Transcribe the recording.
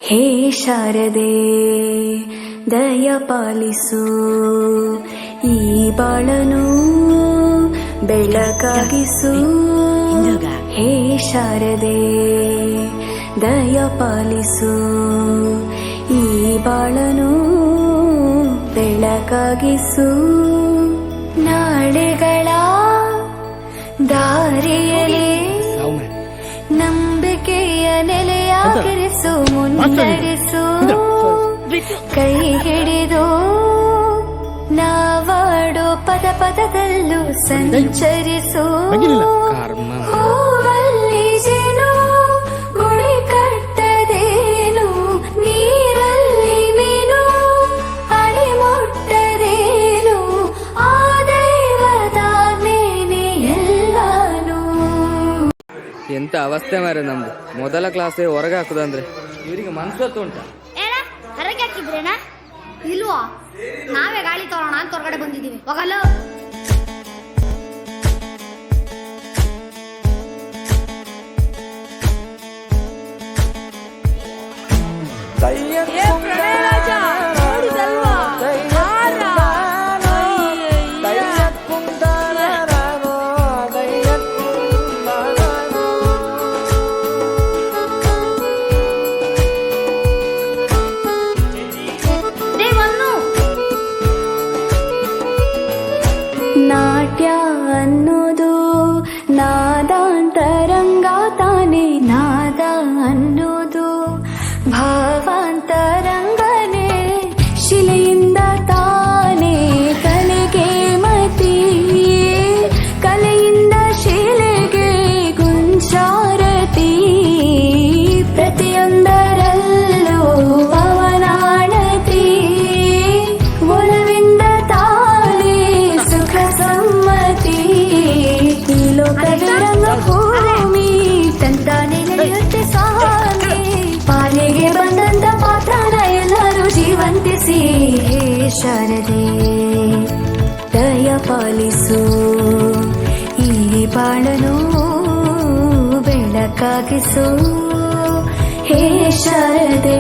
ಹೇ ಶಾರದೆ ದಯ ಪಾಲಿಸು, ಈ ಬಾಳನು ಬೆಳಕಾಗಿಸು. ಹೇ ಶಾರದೆ ದಯ ಪಾಲಿಸು, ಈ ಬಾಳನು ಬೆಳಕಾಗಿಸು. ನಾಳೆಗಳ ದಾರಿಯಲ್ಲಿ ನಂಬಿಕೆಯ ನೆಲೆಯಾಗಿರಿಸು, ಮುನ್ನಡೆಸು. ಕೈ ಹಿಡಿದು ನಾವಾಡೋ ಪದ ಪದದಲ್ಲೂ ಸಂಚರಿಸು. ಹೂವಲ್ಲಿ ಜೇನು ಗುಳಿ ಕಟ್ಟದೇನು, ನೀರಲ್ಲಿ ಮೀನು ಅಡಿ ಮುಟ್ಟದೇನು, ಆ ದೈವದಾಜ್ಞೆನೇ ಎಲ್ಲಾನು. ಎಂತ ಅವಸ್ಥೆ ಮಾರೆ ನಮ್ದು. ಮೊದಲ ಕ್ಲಾಸೇ ಹೊರಗೆ ಹಾಕುದಂದ್ರೆ ಇವರಿಗೆ ಮನ್ಸತ್ತು ಉಂಟ. ಹೊರಗೆ ಹಾಕಿದ್ರೇನಾ ಇಲ್ವಾ? ನಾವೇ ಗಾಳಿ ತೋರೋಣ ಅಂತ ಹೊರಗಡೆ ಬಂದಿದ್ದೀವಿ. ಹೋಗಲ್ಲ. ನಾಟ್ಯ ಅನ್ನೋದು ನಾದಾಂತರಂಗ ತಾನೆ, ನಾದ ಅನ್ನೋದು ಭಾವಾಂತರಂಗನೇ. ಶಿಲೆಯಿಂದ ತಾನೇ ಕಲೆಗೆ ಮತಿ, ಕಲೆಯಿಂದ ಶಿಲೆಗೆ ಗುಂಚಾರತಿ. ಪ್ರತಿಯೊಂದರಲ್ಲೂ ಪವನಾಣತಿ, ಒಲವಿಂದ ತಾನೇ ಸುಖ ಸಮ್ಮತಿ. ಈ ಲೋಕದ ರಂಗಭೂಮಿ ತಂತಾನೆ ನಡೆಯುತ್ತೆ ಸ್ವಾಮಿ. ಪಾಲಿಗೆ ಬಂದಂತ ಪಾತ್ರನ ಎಲ್ಲರೂ ಜೀವಂತಿಸಿ. ಹೇ ಶಾರದೆ ದಯ ಪಾಲಿಸು, ಈ ಬಾಳನು ಬೆಳಕಾಗಿಸು. ಹೇ ಶಾರದೆ.